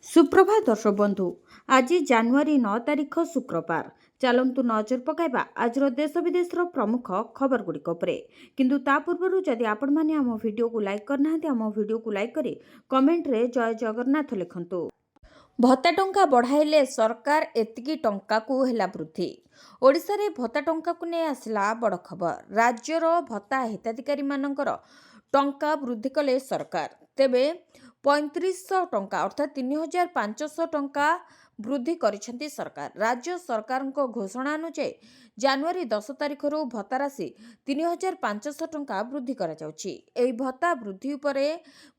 सुप्रभात दर्शक बंधु। आज जानुआरी 9 तारिख शुक्रवार। चलतु नजर पकाइबा आज देश विदेश प्रमुख खबर गुड़िक किंतु ता पूर्व जदि आपण मैंने आम वीडियो को लाइक करना आम वीडियो को लाइक करी कमेंट रे जय जगन्नाथ लिखंतु। भत्ता टंका बढ़ाइले सरकार एतिकी टंका को हेला वृद्धि। ओडिशा रे भत्ता टंका को ने आसला बड़ खबर। राज्यर भत्ता हिताधिकारी मानकर टंका वृद्धि कले सरकार। तेबे 3500 टंका अर्थात 3500 टंका वृद्धि करिसेंती सरकार। राज्य सरकार घोषणा अनुसार जानुआरी 10 तारिख भत्ता राशि 3500 टंका वृद्धि करा जाउछि। एही भत्ता वृद्धि उपरे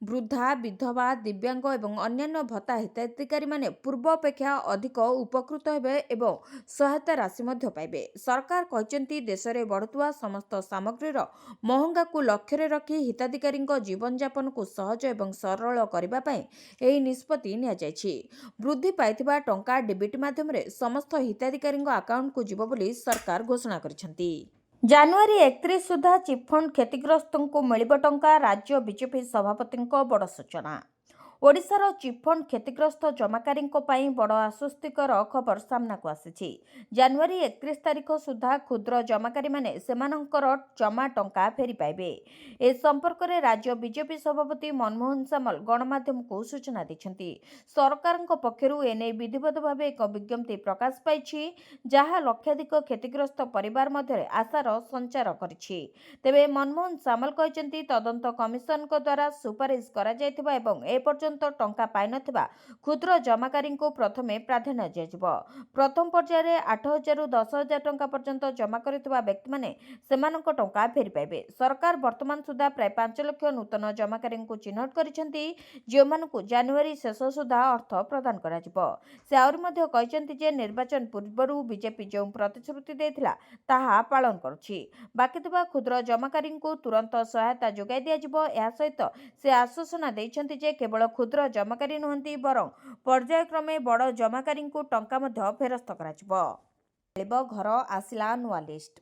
वृद्धा विधवा दिव्यांग एवं अन्यान्य भत्ता हिताधिकारी माने पूर्व अपेक्षा अधिक उपकृत हेबे एवं सहायता राशि मध्य पाइबे। सरकार कहचंती देश में बढ़ुवा समस्त सामग्रीर महंगा को लक्ष्य रखी हिताधिकारी जीवन यापन को सहज एवं सरल करने एही निष्पत्ति निया जायछि। वृद्धि पाइथिबा टंका डेबिट माध्यम समस्त हिताधिकारी अकाउंट को जीव बोली सरकार घोषणा करिसेंती। जानुआरी 31 सुधा चिटफंड क्षतिग्रस्त को मिलिब टंका। राज्य बीजेपी सभापति बड़ सूचना। ओडिशार चिटफंड क्षतिग्रस्त जमाकारी बड़ आश्वस्तिकर खबर सामना को आसी। जानुआरी 31 तारिख सुधा क्षुद्र जमाकारी माने सेमानंकर जमा टंका फेरी पाइबे। ए संपर्क में राज्य बीजेपी सभापति मनमोहन सामल गणमाध्यम को सूचना दैछंती। सरकार पक्षरु एने विधिवत भाव एक विज्ञप्ति प्रकाश पाई जहां लक्षाधिक क्षतिग्रस्त परिवार मध्य आशार संचार करिछि। तेबे मनमोहन सामल कहचंती तदंत कमिशन द्वारा सुपारिश करा जायथिबा एवं ए टंका पाई नथिबा क्षुद्र जमाकारी को प्रथमे प्राधान्य दिया। प्रथम पर्यायर 8,000 रु 10,000 टंका पर्यंत जमा करथिबा व्यक्ति माने सेमानक टंका फेरी पाइबे। सरकार वर्तमान सुधा प्राय 5 लाख नूतन जमाकारी को चिन्हट करिसेंती जेमानकु जानुआरी शेष सुधा अर्थ प्रदान करा जिवो। से आउरी मध्ये कहचंती जे निर्वाचन पूर्वरु बीजेपी जो प्रतिश्रुति देथिला ताहा पालन करुछि। बाकी थिबा क्षुद्र जमाकारी को तुरंत सहायता जोगाई दिया जिवो। या सहित से आश्वासन दैछंती जे केवल क्षुद्र जमाकारी नुहंती बरं पर्यायक्रमे बड़ जमाकारी को टंका मध्य फेरस्त करा घर आसिला नुआ लिस्ट।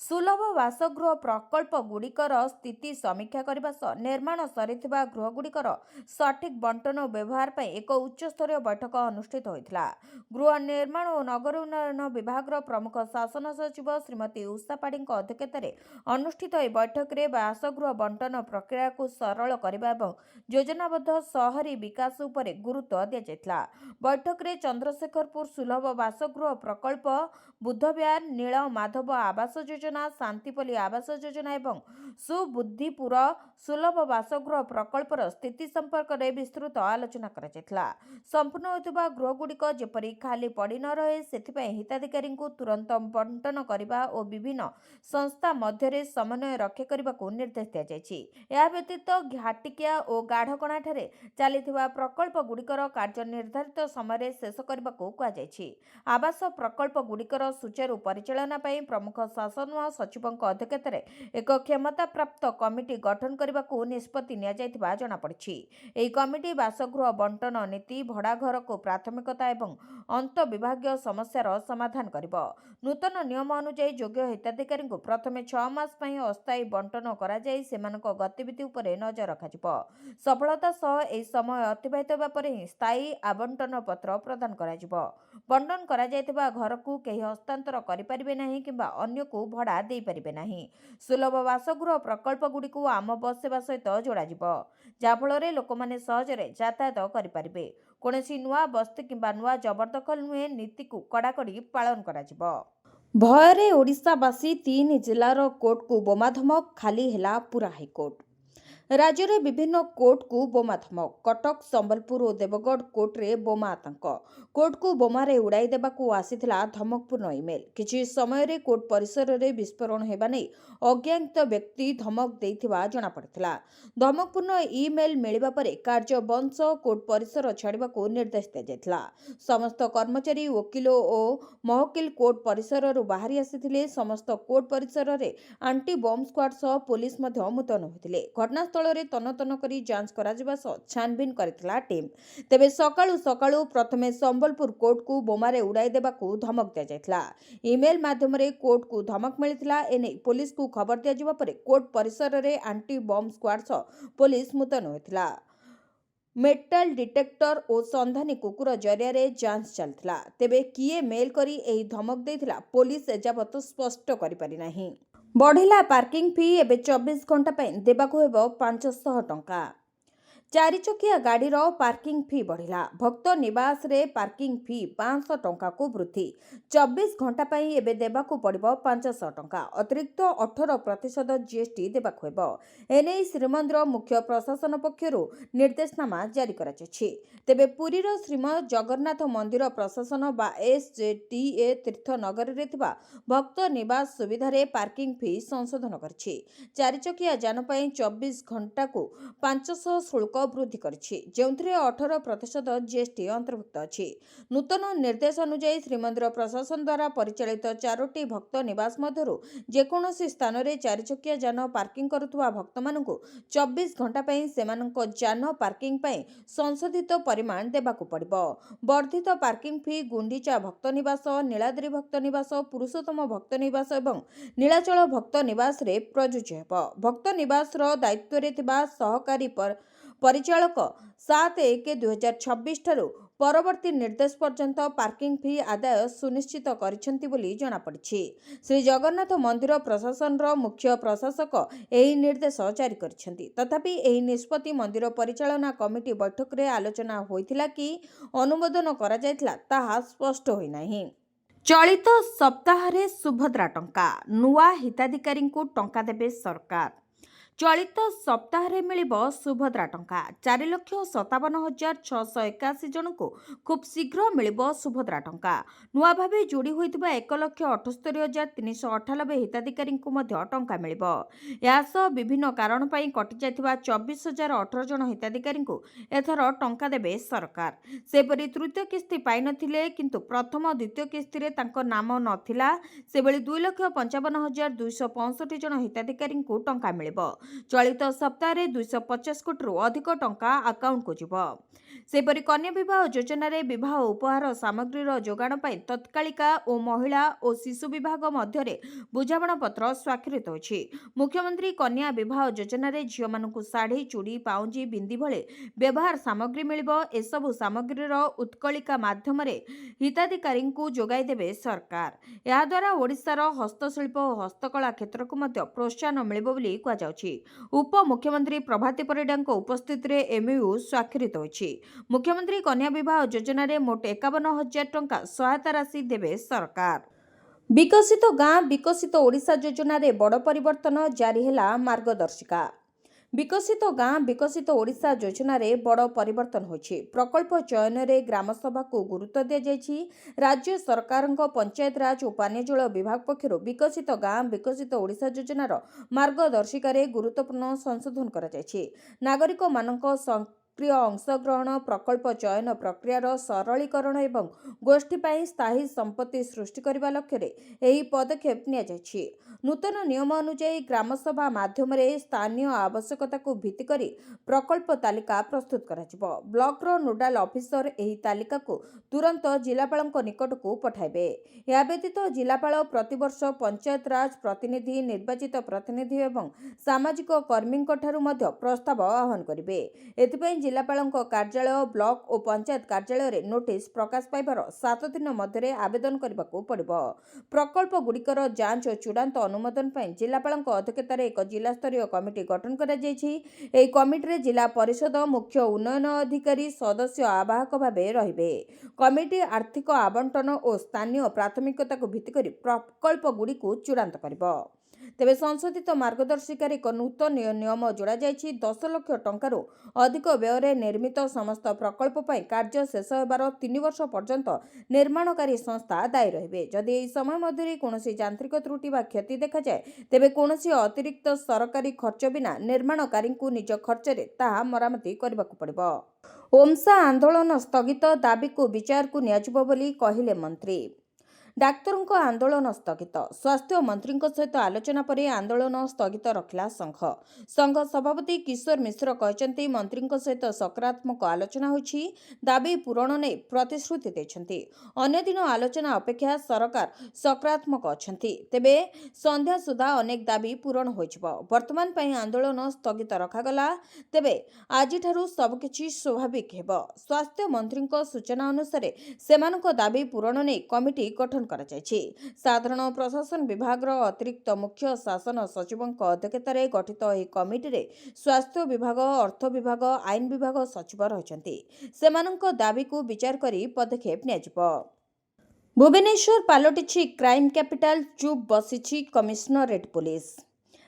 सुलभ बासगृह प्रकल्प गुड़िकर स्थिति समीक्षा करने सह निर्माण सरिथिबा गृह गुड़िकर सठिक बंटन और व्यवहार पर एक उच्चस्तरीय बैठक अनुष्ठित होइथिला। गृह निर्माण और नगर उन्नयन विभाग प्रमुख शासन सचिव श्रीमती उषा पाढ़ी अध्यक्षतार अनुष्ठित यह बैठक में बासगृह बंटन प्रक्रिया को सरल करने और योजनाबद्ध शहरी विकास उपर गुरुत्व दिया। बैठक में चंद्रशेखरपुर सुलभ बासगृह प्रकल्प, बुद्धविहार, नील माधव आवास योजना, शांतिपल्ली आवास योजना एवं सुबुद्धिपुर सुलभ बासगृह प्रकल्पर स्थिति संपर्क में विस्तृत आलोचना करा। संपूर्ण होइतिबा गृहगुड़िक जेपरी खाली पड़ी न रहे सेथिपाई हिताधिकारी को तुरंत बंटन करने और विभिन्न संस्था मध्य समन्वय रक्षा करने को निर्देश दिया जायछि। या व्यतीत घाटिकिया और गाढ़कणा ठारे चलिथिबा प्रकल्प गुड़िकर कार्य निर्धारित समय शेष करने को कहुଯାଇଛି। आवास प्रकल्प गुड़िकर सुचारू परिचालना ପାଇଁ प्रमुख शासन सचिव अध्यक्षतार एक क्षमता प्राप्त कमिटी गठन करने को निष्पत्ति निया जनापड़ी। यह कमिटी बासगृह बंटन नीति, भड़ा घर को प्राथमिकता एवं अंत विभागीय समस्यार समाधान करिबो। नूतन नियम अनुसार योग्य हिताधिकारी को प्रथमे 6 मास अस्थायी बंटन करा जाय सेमानक गतिविधि उपरे नजर रखाजिबो। सफलता सह एही समय अतिबाहित होबा परे ही स्थायी आवंटन पत्र प्रदान कराजिबो। बंटन करा जायतिबा घर को केही हस्तांतर करि परिबे नाही किंबा अन्य को भड़ा दे परिबे नाही। सुलभ बासगृह प्रकल्प गुडी को आम बस सेवा सहित जोड़ा जिवो जाफଳରେ ଲୋକମାନେ ସହଜରେ ଯାତାୟାତ କରିପାରିବେ। କୌଣସି ନୂଆ ବସ୍ତି କିମ୍ବା ନୂଆ ଜବରଦଖଲ ନୁହେଁ, ନୀତିକୁ କଡ଼ାକଡ଼ି ପାଳନ କରାଯିବ। ଭୟରେ ଓଡ଼ିଶାବାସୀ 3 ଜିଲ୍ଲାର କୋର୍ଟକୁ ବୋମା ଧମକ, ଖାଲି ହେଲା ପୁରା ହାଇକୋର୍ଟ। राज्य में विभिन्न कोर्ट को बोमा धमक। कटक, संबलपुर और देवगढ़ कोर्ट रे बोमा आतंक। कोर्ट को बोमारे उड़ाई देबा को आसीथिला धमकपूर्ण इमेल। किछि समय रे कोर्ट परिसर रे विस्फोरण हेबा नै अज्ञात व्यक्ति धमक देइथिबा जणा पड़िथिला। धमकपूर्ण इमेल मिलिबा परे कार्य बंद कोर्ट परिसर छाड़िबा को निर्देश दिया जायथिला। समस्त कर्मचारी, वकील और महकिल कोर्ट परिसर रु बाहरी आसीथिले। समस्त कोर्ट परिसर रे आंटी बम स्क्वाड सह पुलिस मध्य मुतयन होइथिले। घटनास्थल तन तन करी जांच करा छानबीन करथिला टीम। तेबे सकाळू सकाळू प्रथमे संबलपुर कोर्ट को बोमारे उड़ाई देबा को धमक दिया जायथिला। ईमेल माध्यम रे कोर्ट को धमक मिलिथिला। एने पुलिस को खबर दिया जिबा परे कोर्ट परिसर रे आंटी बम स्क्वाड सह पुलिस मुतयन होइथिला। मेटाल डिटेक्टर और संधानी कुकुर जरिया जांच चलता तेबे किए मेल करी एही धमक देथिला पुलिस एजाबत स्पष्ट करिपारि नाही। बढ़िला पार्किंग फी एबे 24 घंटा पई देबाकू हेबो 500 टंका। 4 चकिया गाड़ीर पार्किंग फी बढ़िला। भक्त निवास रे पार्किंग फी 500 टंका को वृद्धि। 24 घंटा पई एबे देबाकू पड़िबो 500 टंका। अतिरिक्त 18% जीएसटी देबाकू हेबो। एने श्रीमंदिर मुख्य प्रशासन पक्षरु निर्देशनामा जारी कराଯାଇଛି। तेबे पुरीर श्रीमद जगन्नाथ मंदिर प्रशासन बा एसजेटीए तीर्थनगर रे थिबा भक्त निवास सुविधा रे पार्किंग फी संशोधन करछि। 4 चकिया जान पई 24 घंटा को 500 शुल्क वृद्धि करिछि, जेउथिरे 18% जीएसटी अंतर्भुक्त अछि। नूतन निर्देश अनुसार श्रीमंदिर प्रशासन द्वारा परिचालित 4टी भक्त निवास मध्यरु जेकोनोसी स्थान रे 4 चकिया जान पार्किंग करुथुवा भक्त मानकु 24 घंटा पई सेमानक जान पार्किंग पई संशोधित परिमाण देबाकू पड़िबो। वर्धित पार्किंग फी गुंडीचा भक्त निवास, नीलाद्री भक्त निवास, पुरुषोत्तम भक्त निवास एवं नीलाचल भक्त निवास रे प्रযোज्य हेबो। भक्त निवास रो दायित्व रे थिबा सहकारी परिचालक 7/1/2026 ठारू परवर्ती निर्देश पर्यंत पार्किंग फी आदाय सुनिश्चित करिसेंती बोली जणा पड़िछि। श्री जगन्नाथ मंदिर प्रशासन रो मुख्य प्रशासक एही निर्देश जारी करिसेंती। तथापि एही निष्पत्ति मंदिर परिचालना कमिटी बैठक रे आलोचना होइथिला कि अनुमोदन करा जायथिला ताहा स्पष्ट होई नाही। चलित सप्ताह रे सुभद्रा टंका नुआ हिताधिकारी को टंका देबे सरकार। चलित सप्ताह रे मिलिबो सुभद्रा टंका। 4,57,681 जन को खूब शीघ्र मिलिबो सुभद्रा टंका। नुआ भावे जोड़ी होइतिबा 1,78,398 हिताधिकारी को मध्य टंका मिलिबो। यासो विभिन्न कारण पई कटि जायतिबा 24,018 जन हिताधिकारी को एथर टंका देबे सरकार। सेपरि तृतीय किस्ती पाइ नथिले किंतु प्रथम द्वितीय किस्ती रे तांको नाम नथिला सेबेली 2,55,265 जन हिताधिकारी को टंका मिलिबो। चलित सप्ताह रे 250 कोटी रु अधिक टंका अकाउंट को जिवो। सेपरि कन्या विवाह योजना रे विवाह उपहार सामग्रीर जोगाण पई तत्कालिका और महिला और शिशु विभाग मध्य रे बुझामणा पत्र स्वाक्षरित होछि। मुख्यमंत्री कन्या विवाह योजना रे झियो मानकु साड़ी, चूड़ी, पाउंजी, बिंदी भले व्यवहार सामग्री मिलिबो। ए सबु सामग्रीर उत्कलिका माध्यम रे हिताधिकारी को जोगाई देबे सरकार। या द्वारा ओडिशार हस्तशिल्प और हस्तकला क्षेत्र को मध्य प्रोत्साहन मिलिबो बोली कहा जाउछि। उप मुख्यमंत्री प्रभाती परिडा उपस्थित रे एमयू स्वाक्षरित होछि। मुख्यमंत्री कन्या विवाह योजना रे मोट 51,000 टंका सहायता राशि देबे सरकार। विकसित गाँ विकसित ओडिशा योजना रे बड़ परिवर्तन जारी हेला मार्गदर्शिका। विकसित गाँ विकसित ओडिशा योजना रे बड़ परिवर्तन होछि। प्रकल्प चयन रे ग्राम सभा को गुरुत्व दिया जायछि। राज्य सरकार पंचायत राज और पानी जल विभाग पक्षरु विकसित गाँ विकसित ओडिशा योजनार मार्गदर्शिका रे गुरुत्वपूर्ण संशोधन करा जायछि। नागरिक मानक सक्रिय अंशग्रहण, प्रकल्प चयन प्रक्रियार सरलीकरण एवं गोष्ठी पाई स्थायी संपत्ति सृष्टि करने लक्ष्य रे एही पदक्षेप निया जायछि। नूतन नियम अनुसार ग्रामसभा माध्यम रे स्थानीय आवश्यकता को भित्ति करी प्रकल्प तालिका प्रस्तुत कराजिबो। ब्लॉक रो नोडाल ऑफिसर एही तालिका को तुरंत जिलापालक निकट को पठाइबे। या व्यतीत जिलापाल प्रतिवर्ष पंचायत राज प्रतिनिधि, निर्वाचित प्रतिनिधि एवं सामाजिक कर्मी ठारू मध्य प्रस्ताव आह्वान करिवे। एथिपई जिलापालक कार्यालय, ब्लॉक और पंचायत कार्यालय रे नोटिस प्रकाश पाइबार 7 दिन मध्य आवेदन करबाकू पड़िबो। प्रकल्प गुड़िकर जांच और चूड़ांत अनुमोदन पर जिलापालक अध्यक्षतार एक जिला स्तरीय कमिटी गठन करा जायछि। एही कमिटी रे जिला परिषद मुख्य उन्नयन अधिकारी सदस्य आवाहक भावे रहिबे। कमिटी आर्थिक आवंटन और स्थानीय प्राथमिकता को भित्ति करी प्रकल्प गुड़ी को चूड़ांत करिबो। तेबे संशोधित मार्गदर्शिकार एक नूतन नियम जोड़ा जायछि। 10 लाख टंकारु अधिक व्यय निर्मित समस्त प्रकल्प पर कार्य शेष होबार 3 वर्ष पर्यंत निर्माणकारी संस्था दायी रहिबे। जदि एही समय मध्य कोनोसी यांत्रिक त्रुटि वा क्षति देखा जाए तेबे कोनोसी अतिरिक्त सरकारी खर्च बिना निर्माणकारी को निज खर्च रे ताहा मरामती करबाकू पड़िबो। ओमसा आंदोलन स्थगित दाबी को विचार को नियाजिबो बोली कहिले मंत्री। ଡାକ୍ତରଙ୍କ ଆନ୍ଦୋଳନ ସ୍ଥଗିତ। ସ୍ୱାସ୍ଥ୍ୟ ମନ୍ତ୍ରୀଙ୍କ ସହିତ ଆଲୋଚନା ପରେ ଆନ୍ଦୋଳନ ସ୍ଥଗିତ ରଖିଲା ସଂଘ। ସଂଘ ସଭାପତି କିଶୋର ମିଶ୍ର କହିଛନ୍ତି, ମନ୍ତ୍ରୀଙ୍କ ସହିତ ସକାରାତ୍ମକ ଆଲୋଚନା ହୋଇଛି, ଦାବି ପୂରଣ ନେଇ ପ୍ରତିଶ୍ରୁତି ଦେଇଛନ୍ତି। ଅନ୍ୟ ଦିନ ଆଲୋଚନା ଅପେକ୍ଷା ସରକାର ସକାରାତ୍ମକ ଅଛନ୍ତି। ତେବେ ସନ୍ଧ୍ୟା ସୁଦ୍ଧା ଅନେକ ଦାବି ପୂରଣ ହୋଇଯିବ। ବର୍ତ୍ତମାନ ପାଇଁ ଆନ୍ଦୋଳନ ସ୍ଥଗିତ ରଖାଗଲା। ତେବେ ଆଜିଠାରୁ ସବୁକିଛି ସ୍ୱାଭାବିକ ହେବ। ସ୍ୱାସ୍ଥ୍ୟ ମନ୍ତ୍ରୀଙ୍କ ସୂଚନା ଅନୁସାରେ ସେମାନଙ୍କ ଦାବି ପୂରଣ ନେଇ କମିଟି ଗଠନ କରାଯାଇଛି। ସାଧାରଣ ପ୍ରଶାସନ ବିଭାଗର ଅତିରିକ୍ତ ମୁଖ୍ୟ ଶାସନ ସଚିବଙ୍କ ଅଧ୍ୟକ୍ଷତାରେ ଗଠିତ ଏହି କମିଟିରେ ସ୍ୱାସ୍ଥ୍ୟ ବିଭାଗ, ଅର୍ଥ ବିଭାଗ, ଆଇନ ବିଭାଗ ସଚିବ ରହିଛନ୍ତି। ସେମାନଙ୍କ ଦାବିକୁ ବିଚାର କରି ପଦକ୍ଷେପ ନିଆଯିବ। ଭୁବନେଶ୍ୱର ପାଲଟିଛି କ୍ରାଇମ କ୍ୟାପିଟାଲ, ଚୁପ୍ ବସିଛି କମିଶନରେଟ୍ ପୁଲିସ।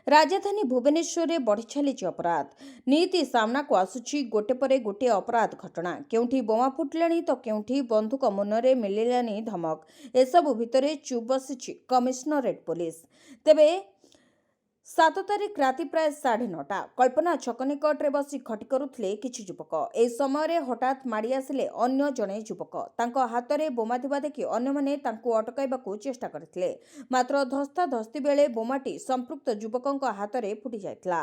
ରାଜଧାନୀ ଭୁବନେଶ୍ୱରରେ ବଢ଼ି ଚାଲିଛି ଅପରାଧ। ନୀତି ସାମ୍ନାକୁ ଆସୁଛି ଗୋଟେ ପରେ ଗୋଟିଏ ଅପରାଧ ଘଟଣା। କେଉଁଠି ବୋମା ଫୁଟିଲାଣି ତ କେଉଁଠି ବନ୍ଧୁକ ମୁନରେ ମିଳିଲାଣି ଧମକ। ଏସବୁ ଭିତରେ ଚୁପ୍ ବସିଛି କମିଶନରେଟ୍ ପୁଲିସ। ତେବେ 7 ତାରିଖ ରାତି ପ୍ରାୟ 9:30 କଳ୍ପନା ଛକ ନିକଟରେ ବସି ଖଟି କରୁଥିଲେ କିଛି ଯୁବକ। ଏହି ସମୟରେ ହଠାତ୍ ମାଡ଼ି ଆସିଲେ ଅନ୍ୟ ଜଣେ ଯୁବକ। ତାଙ୍କ ହାତରେ ବୋମା ଥିବା ଦେଖି ଅନ୍ୟମାନେ ତାଙ୍କୁ ଅଟକାଇବାକୁ ଚେଷ୍ଟା କରିଥିଲେ। ମାତ୍ର ଧସ୍ତାଧସ୍ତି ବେଳେ ବୋମାଟି ସମ୍ପୃକ୍ତ ଯୁବକଙ୍କ ହାତରେ ଫୁଟି ଯାଇଥିଲା।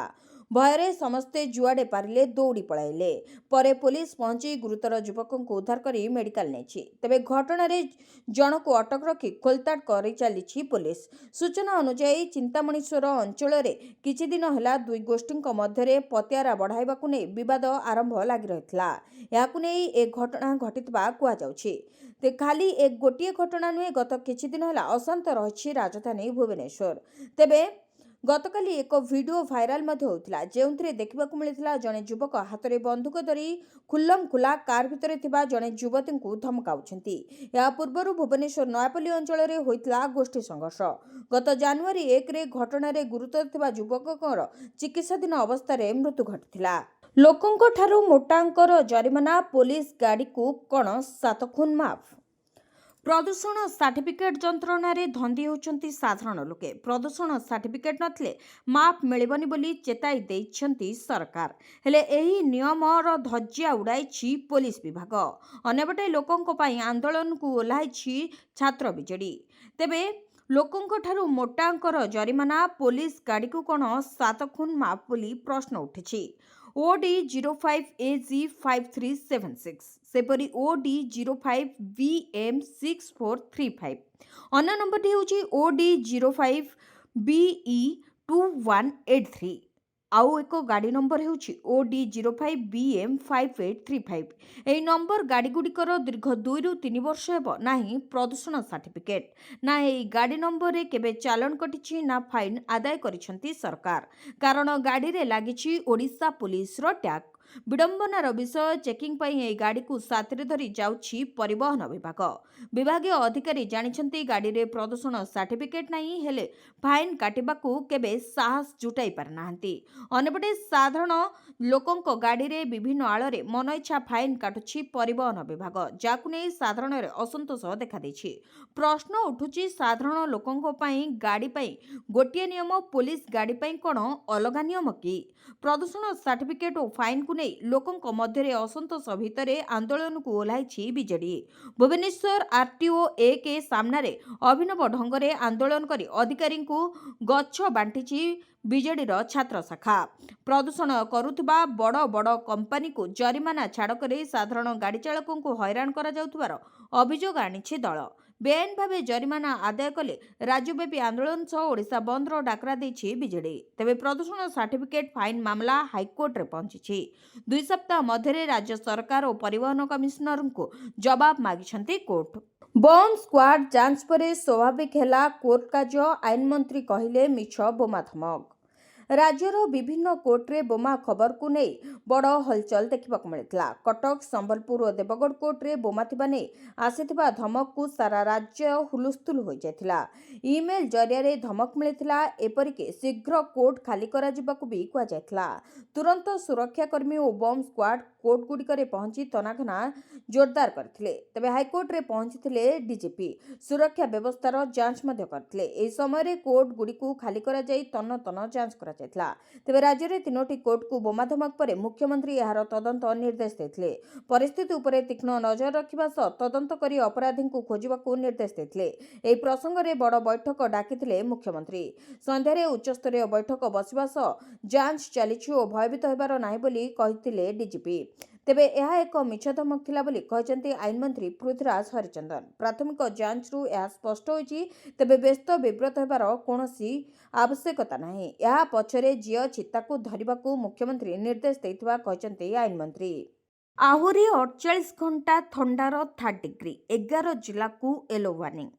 ଭୟରେ ସମସ୍ତେ ଯୁଆଡ଼େ ପାରିଲେ ଦୌଡ଼ି ପଳାଇଲେ। ପରେ ପୋଲିସ ପହଞ୍ଚି ଗୁରୁତର ଯୁବକଙ୍କୁ ଉଦ୍ଧାର କରି ମେଡିକାଲ ନେଇଛି। ତେବେ ଘଟଣାରେ ଜଣକୁ ଅଟକ ରଖି ଖୋଳତାଡ଼ କରିଚାଲିଛି ପୋଲିସ। ସୂଚନା ଅନୁଯାୟୀ ଚିନ୍ତାମଣୀଶ୍ୱର ଅଞ୍ଚଳରେ କିଛି ଦିନ ହେଲା ଦୁଇ ଗୋଷ୍ଠୀଙ୍କ ମଧ୍ୟରେ ପତିଆରା ବଢ଼ାଇବାକୁ ନେଇ ବିବାଦ ଆରମ୍ଭ ଲାଗି ରହିଥିଲା। ଏହାକୁ ନେଇ ଏ ଘଟଣା ଘଟିଥିବା କୁହାଯାଉଛି। ଖାଲି ଗୋଟିଏ ଘଟଣା ନୁହେଁ, ଗତ କିଛି ଦିନ ହେଲା ଅଶାନ୍ତ ରହିଛି ରାଜଧାନୀ ଭୁବନେଶ୍ୱର। ତେବେ ଗତକାଲି ଏକ ଭିଡିଓ ଭାଇରାଲ ମଧ୍ୟ ହୋଇଥିଲା, ଯେଉଁଥିରେ ଦେଖିବାକୁ ମିଳିଥିଲା ଜଣେ ଯୁବକ ହାତରେ ବନ୍ଧୁକ ଧରି ଖୁଲ୍ଲମଖୁଲା କାର୍ ଭିତରେ ଥିବା ଜଣେ ଯୁବତୀଙ୍କୁ ଧମକାଉଛନ୍ତି। ଏହା ପୂର୍ବରୁ ଭୁବନେଶ୍ୱର ନୟାପଲ୍ଲୀ ଅଞ୍ଚଳରେ ହୋଇଥିଲା ଗୋଷ୍ଠୀ ସଂଘର୍ଷ। ଗତ ଜାନୁଆରୀ 1ରେ ଘଟଣାରେ ଗୁରୁତର ଥିବା ଯୁବକଙ୍କର ଚିକିତ୍ସାଧୀନ ଅବସ୍ଥାରେ ମୃତ୍ୟୁ ଘଟିଥିଲା। ଲୋକଙ୍କଠାରୁ ମୋଟା ଅଙ୍କର ଜରିମାନା, ପୋଲିସ ଗାଡ଼ିକୁ କ'ଣ 7 ଖୁନ୍ ମାଫ? ପ୍ରଦୂଷଣ ସାର୍ଟିଫିକେଟ୍ ଯନ୍ତ୍ରଣାରେ ଧନ୍ଦି ହେଉଛନ୍ତି ସାଧାରଣ ଲୋକେ। ପ୍ରଦୂଷଣ ସାର୍ଟିଫିକେଟ୍ ନଥିଲେ ମାଫ୍ ମିଳିବନି ବୋଲି ଚେତାଇ ଦେଇଛନ୍ତି ସରକାର। ହେଲେ ଏହି ନିୟମର ଧଜ୍ଜିଆ ଉଡ଼ାଇଛି ପୋଲିସ ବିଭାଗ। ଅନ୍ୟପଟେ ଲୋକଙ୍କ ପାଇଁ ଆନ୍ଦୋଳନକୁ ଓହ୍ଲାଇଛି ଛାତ୍ର ବିଜେଡି। ତେବେ ଲୋକଙ୍କଠାରୁ ମୋଟା ଅଙ୍କର ଜରିମାନା, ପୋଲିସ ଗାଡ଼ିକୁ କ'ଣ 7 ଖୁନ୍ ମାଫ ବୋଲି ପ୍ରଶ୍ନ ଉଠିଛି। OD05AG5376 ସେପରି OD05BM6435। ଅନ୍ୟ ନମ୍ବରଟି ହେଉଛି OD05BE2183। ଆଉ ଏକ ଗାଡ଼ି ନମ୍ବର ହେଉଛି OD05BM5835। ଏହି ନମ୍ବର ଗାଡ଼ିଗୁଡ଼ିକର ଦୀର୍ଘ 2ରୁ 3 ବର୍ଷ ହେବ ନାହିଁ ପ୍ରଦୂଷଣ ସାର୍ଟିଫିକେଟ୍। ନା ଏହି ଗାଡ଼ି ନମ୍ବରରେ କେବେ ଚାଲାଣ କଟିଛି, ନା ଫାଇନ୍ ଆଦାୟ କରିଛନ୍ତି ସରକାର। କାରଣ ଗାଡ଼ିରେ ଲାଗିଛି ଓଡ଼ିଶା ପୋଲିସର ଟ୍ୟାଗ। ବିଡ଼ମ୍ବନାର ବିଷୟ, ଚେକିଂ ପାଇଁ ଏହି ଗାଡ଼ିକୁ ସାଥିରେ ଧରି ଯାଉଛି ପରିବହନ ବିଭାଗ। ବିଭାଗୀୟ ଅଧିକାରୀ ଜାଣିଛନ୍ତି ଗାଡ଼ିରେ ପ୍ରଦୂଷଣ ସାର୍ଟିଫିକେଟ୍ ନାହିଁ, ହେଲେ ଫାଇନ୍ କାଟିବାକୁ କେବେ ସାହସ ଜୁଟାଇ ପାରିନାହାନ୍ତି। ଅନ୍ୟପଟେ ସାଧାରଣ ଲୋକଙ୍କ ଗାଡ଼ିରେ ବିଭିନ୍ନ ଆଳରେ ମନଇଚ୍ଛା ଫାଇନ୍ କାଟୁଛି ପରିବହନ ବିଭାଗ, ଯାହାକୁ ନେଇ ସାଧାରଣରେ ଅସନ୍ତୋଷ ଦେଖାଦେଇଛି। ପ୍ରଶ୍ନ ଉଠୁଛି, ସାଧାରଣ ଲୋକଙ୍କ ପାଇଁ ଗାଡ଼ି ପାଇଁ ଗୋଟିଏ ନିୟମ, ପୋଲିସ ଗାଡ଼ି ପାଇଁ କ'ଣ ଅଲଗା ନିୟମ କି? ପ୍ରଦୂଷଣ ସାର୍ଟିଫିକେଟ୍ ଓ ଫାଇନ୍କୁ ନେଇ ଲୋକଙ୍କ ମଧ୍ୟରେ ଅସନ୍ତୋଷ ଭିତରେ ଆନ୍ଦୋଳନକୁ ଓହ୍ଲାଇଛି ବିଜେଡି। ଭୁବନେଶ୍ୱର RTO 1 ସାମ୍ନାରେ ଅଭିନବ ଢଙ୍ଗରେ ଆନ୍ଦୋଳନ କରି ଅଧିକାରୀଙ୍କୁ ଗଛ ବାଣ୍ଟିଛି ବିଜେଡିର ଛାତ୍ର ଶାଖା। ପ୍ରଦୂଷଣ କରୁଥିବା ବଡ଼ ବଡ଼ କମ୍ପାନୀକୁ ଜରିମାନା ଛାଡ଼ କରି ସାଧାରଣ ଗାଡ଼ି ଚାଳକଙ୍କୁ ହଇରାଣ କରାଯାଉଥିବାର ଅଭିଯୋଗ ଆଣିଛି ଦଳ। ବେଆଇନ ଭାବେ ଜରିମାନା ଆଦାୟ କଲେ ରାଜ୍ୟବ୍ୟାପୀ ଆନ୍ଦୋଳନ ସହ ଓଡ଼ିଶା ବନ୍ଦର ଡାକରା ଦେଇଛି ବିଜେଡି। ତେବେ ପ୍ରଦୂଷଣ ସାର୍ଟିଫିକେଟ୍ ଫାଇନ୍ ମାମଲା ହାଇକୋର୍ଟରେ ପହଞ୍ଚିଛି। 2 ସପ୍ତାହ ମଧ୍ୟରେ ରାଜ୍ୟ ସରକାର ଓ ପରିବହନ କମିଶନରଙ୍କୁ ଜବାବ ମାଗିଛନ୍ତି କୋର୍ଟ। ବମ୍ ସ୍କ୍ୱାଡ୍ ଯାଞ୍ଚ ପରେ ସ୍ୱାଭାବିକ ହେଲା କୋର୍ଟ କାର୍ଯ୍ୟ, ଆଇନମନ୍ତ୍ରୀ କହିଲେ ମିଛ ବୋମା ଧମକ। ରାଜ୍ୟର ବିଭିନ୍ନ କୋର୍ଟରେ ବୋମା ଖବରକୁ ନେଇ ବଡ଼ ହଲଚଲ ଦେଖିବାକୁ ମିଳିଥିଲା। କଟକ, ସମ୍ବଲପୁର ଓ ଦେବଗଡ଼ କୋର୍ଟରେ ବୋମା ଥିବା ନେଇ ଆସିଥିବା ଧମକକୁ ସାରା ରାଜ୍ୟ ହୁଲସ୍ଥୁଲ ହୋଇଯାଇଥିଲା। ଇମେଲ୍ ଜରିଆରେ ଧମକ ମିଳିଥିଲା। ଏପରିକି ଶୀଘ୍ର କୋର୍ଟ ଖାଲି କରାଯିବାକୁ ବି କୁହାଯାଇଥିଲା। ତୁରନ୍ତ ସୁରକ୍ଷାକର୍ମୀ ଓ ବମ୍ ସ୍କ୍ୱାଡ୍ କୋର୍ଟଗୁଡ଼ିକରେ ପହଞ୍ଚି ତନାଘନା ଜୋରଦାର କରିଥିଲେ। ତେବେ ହାଇକୋର୍ଟରେ ପହଞ୍ଚିଥିଲେ ଡିଜିପି। ସୁରକ୍ଷା ବ୍ୟବସ୍ଥାର ଯାଞ୍ଚ ମଧ୍ୟ କରିଥିଲେ। ଏହି ସମୟରେ କୋର୍ଟଗୁଡ଼ିକୁ ଖାଲି କରାଯାଇ ତନ୍ନ ତନ୍ନ ଯାଞ୍ଚ କରାଯାଇଥିଲା। କରାଯାଇଥିଲା। ତେବେ ରାଜ୍ୟରେ 3ଟି କୋର୍ଟକୁ ବୋମା ଧମକ ପରେ ମୁଖ୍ୟମନ୍ତ୍ରୀ ଏହାର ତଦନ୍ତ ନିର୍ଦ୍ଦେଶ ଦେଇଥିଲେ। ପରିସ୍ଥିତି ଉପରେ ତୀକ୍ଷ୍ଣ ନଜର ରଖିବା ସହ ତଦନ୍ତ କରି ଅପରାଧୀଙ୍କୁ ଖୋଜିବାକୁ ନିର୍ଦ୍ଦେଶ ଦେଇଥିଲେ। ଏହି ପ୍ରସଙ୍ଗରେ ବଡ଼ ବୈଠକ ଡାକିଥିଲେ ମୁଖ୍ୟମନ୍ତ୍ରୀ। ସନ୍ଧ୍ୟାରେ ଉଚ୍ଚସ୍ତରୀୟ ବୈଠକ ବସିବା ସହ ଯାଞ୍ଚ ଚାଲିଛି ଓ ଭୟଭୀତ ହେବାର ନାହିଁ ବୋଲି କହିଥିଲେ ଡିଜିପି। ତେବେ ଏହା ଏକ ମିଛ ଧମକ ଥିଲା ବୋଲି କହିଛନ୍ତି ଆଇନମନ୍ତ୍ରୀ ପୃଥ୍ୱୀରାଜ ହରିଚନ୍ଦନ। ପ୍ରାଥମିକ ଯାଞ୍ଚରୁ ଏହା ସ୍ପଷ୍ଟ ହୋଇଛି, ତେବେ ବ୍ୟସ୍ତ ବିବ୍ରତ ହେବାର କୌଣସି ଆବଶ୍ୟକତା ନାହିଁ। ଏହା ପଛରେ ଯିଏ ଅଛି ତାକୁ ଧରିବାକୁ ମୁଖ୍ୟମନ୍ତ୍ରୀ ନିର୍ଦ୍ଦେଶ ଦେଇଥିବା କହିଛନ୍ତି ଆଇନମନ୍ତ୍ରୀ। ଆହୁରି 48 ଘଣ୍ଟା ଥଣ୍ଡାର 3 ଡିଗ୍ରୀ, 11 ଜିଲ୍ଲାକୁ ୟେଲୋ ୱାର୍ଣ୍ଣିଂ।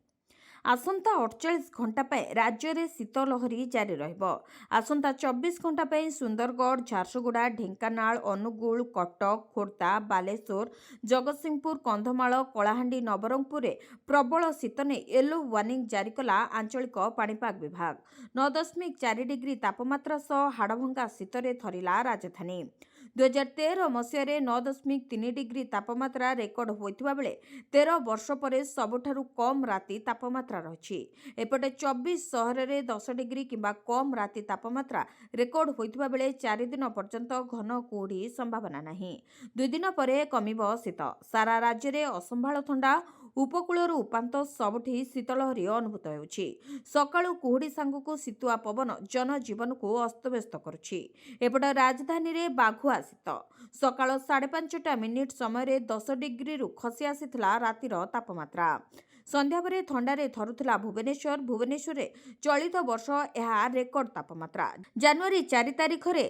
ଆସନ୍ତା 48 ଘଣ୍ଟା ପାଇଁ ରାଜ୍ୟରେ ଶୀତ ଲହରୀ ଜାରି ରହିବ। ଆସନ୍ତା 24 ଘଣ୍ଟା ପାଇଁ ସୁନ୍ଦରଗଡ଼, ଝାରସୁଗୁଡ଼ା, ଢେଙ୍କାନାଳ, ଅନୁଗୁଳ, କଟକ, ଖୋର୍ଦ୍ଧା, ବାଲେଶ୍ୱର, ଜଗତସିଂହପୁର, କନ୍ଧମାଳ, କଳାହାଣ୍ଡି, ନବରଙ୍ଗପୁରରେ ପ୍ରବଳ ଶୀତ ନେଇ ୟେଲୋ ୱାର୍ଣ୍ଣିଂ ଜାରି କଲା ଆଞ୍ଚଳିକ ପାଣିପାଗ ବିଭାଗ। 9.4 ଡିଗ୍ରୀ ତାପମାତ୍ରା ସହ ହାଡ଼ଭଙ୍ଗା ଶୀତରେ ଥରିଲା ରାଜଧାନୀ। 2013 ମସିହାରେ 9.3 ଡିଗ୍ରୀ ତାପମାତ୍ରା ରେକର୍ଡ ହୋଇଥିବା ବେଳେ 13 ବର୍ଷ ପରେ ସବୁଠାରୁ କମ୍ ରାତି ତାପମାତ୍ରା ରହିଛି। ଏପଟେ 24 ସହରରେ 10 ଡିଗ୍ରୀ କିମ୍ବା କମ୍ ରାତି ତାପମାତ୍ରା ରେକର୍ଡ ହୋଇଥିବା ବେଳେ 4 ଦିନ ପର୍ଯ୍ୟନ୍ତ ଘନ କୁହୁଡ଼ି ସମ୍ଭାବନା ନାହିଁ। 2 ଦିନ ପରେ କମିବ ଶୀତ। ସାରା ରାଜ୍ୟରେ ଅସମ୍ଭାଳ ଥଣ୍ଡା। ଉପକୂଳରୁ ଉପାନ୍ତ ସବୁଠି ଶୀତଲହରୀ ଅନୁଭୂତ ହେଉଛି। ସକାଳୁ କୁହୁଡ଼ି ସାଙ୍ଗକୁ ଶୀତୁଆ ପବନ ଜନଜୀବନକୁ ଅସ୍ତବ୍ୟସ୍ତ କରୁଛି। ଏପଟେ ରାଜଧାନୀରେ ବାଘୁଆ ଶୀତ। ସକାଳ 5:30 ସମୟରେ 10 ଡିଗ୍ରୀରୁ ଖସି ଆସିଥିଲା ରାତିର ତାପମାତ୍ରା। ସନ୍ଧ୍ୟା ପରେ ଥଣ୍ଡାରେ ଥରୁଥିଲା ଭୁବନେଶ୍ୱର। ଭୁବନେଶ୍ୱରରେ ଚଳିତ ବର୍ଷ ଏହା ରେକର୍ଡ ତାପମାତ୍ରା। ଜାନୁଆରୀ 4 ତାରିଖରେ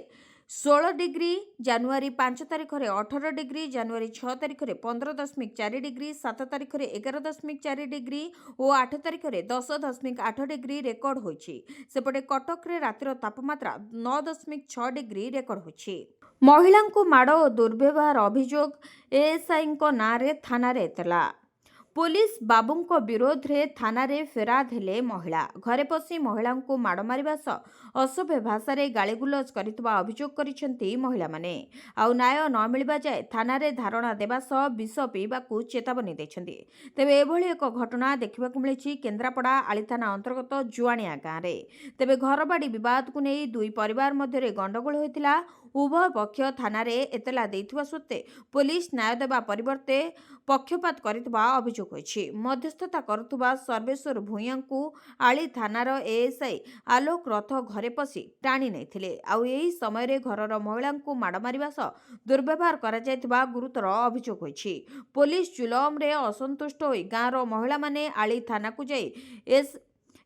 16 ଡିଗ୍ରୀ, ଜାନୁଆରୀ 5 ତାରିଖରେ 18 ଡିଗ୍ରୀ, ଜାନୁଆରୀ 6 ତାରିଖରେ 15.4 ଡିଗ୍ରୀ, 7 ତାରିଖରେ 11.4 ଡିଗ୍ରୀ ଓ 8 ତାରିଖରେ 10.8 ଡିଗ୍ରୀ ରେକର୍ଡ ହୋଇଛି। ସେପଟେ କଟକରେ ରାତିର ତାପମାତ୍ରା 9.6 ଡିଗ୍ରୀ ରେକର୍ଡ ହୋଇଛି। ମହିଳାଙ୍କୁ ମାଡ଼ ଓ ଦୁର୍ବ୍ୟବହାର ଅଭିଯୋଗ ଏଏସ୍ଆଇଙ୍କ ନାଁରେ ଥାନାରେ ଏତଲା। ପୋଲିସ ବାବୁଙ୍କ ବିରୋଧରେ ଥାନାରେ ଫେରାଦ ହେଲେ ମହିଳା। ଘରେ ପଶି ମହିଳାଙ୍କୁ ମାଡ଼ ମାରିବା ସହ ଅସଭ୍ୟ ଭାଷାରେ ଗାଳିଗୁଲଜ କରିଥିବା ଅଭିଯୋଗ କରିଛନ୍ତି ମହିଳାମାନେ। ଆଉ ନ୍ୟାୟ ନ ମିଳିବା ଯାଏ ଥାନାରେ ଧାରଣା ଦେବା ସହ ବିଷ ପିଇବାକୁ ଚେତାବନୀ ଦେଇଛନ୍ତି। ତେବେ ଏଭଳି ଏକ ଘଟଣା ଦେଖିବାକୁ ମିଳିଛି କେନ୍ଦ୍ରାପଡ଼ା ଆଳିଥାନା ଅନ୍ତର୍ଗତ ଜୁଆଣିଆ ଗାଁରେ। ତେବେ ଘରବାଡ଼ି ବିବାଦକୁ ନେଇ ଦୁଇ ପରିବାର ମଧ୍ୟରେ ଗଣ୍ଡଗୋଳ ହୋଇଥିଲା। ଉଭୟ ପକ୍ଷ ଥାନାରେ ଏତଲା ଦେଇଥିବା ସତ୍ତ୍ୱେ ପୋଲିସ ନ୍ୟାୟ ଦେବା ପରିବର୍ତ୍ତେ ପକ୍ଷପାତ କରିଥିବା ଅଭିଯୋଗ ହୋଇଛି। ମଧ୍ୟସ୍ଥତା କରୁଥିବା ସର୍ବେଶ୍ୱର ଭୂୟାଁଙ୍କୁ ଆଳି ଥାନାର ଏଏସ୍ଆଇ ଆଲୋକ ରଥ ଘରେ ପଶି ଟାଣି ନେଇଥିଲେ। ଆଉ ଏହି ସମୟରେ ଘରର ମହିଳାଙ୍କୁ ମାଡ଼ ମାରିବା ସହ ଦୁର୍ବ୍ୟବହାର କରାଯାଇଥିବା ଗୁରୁତର ଅଭିଯୋଗ ହୋଇଛି। ପୋଲିସ ଜୁଲମରେ ଅସନ୍ତୁଷ୍ଟ ହୋଇ ଗାଁର ମହିଳାମାନେ ଆଳି ଥାନାକୁ ଯାଇ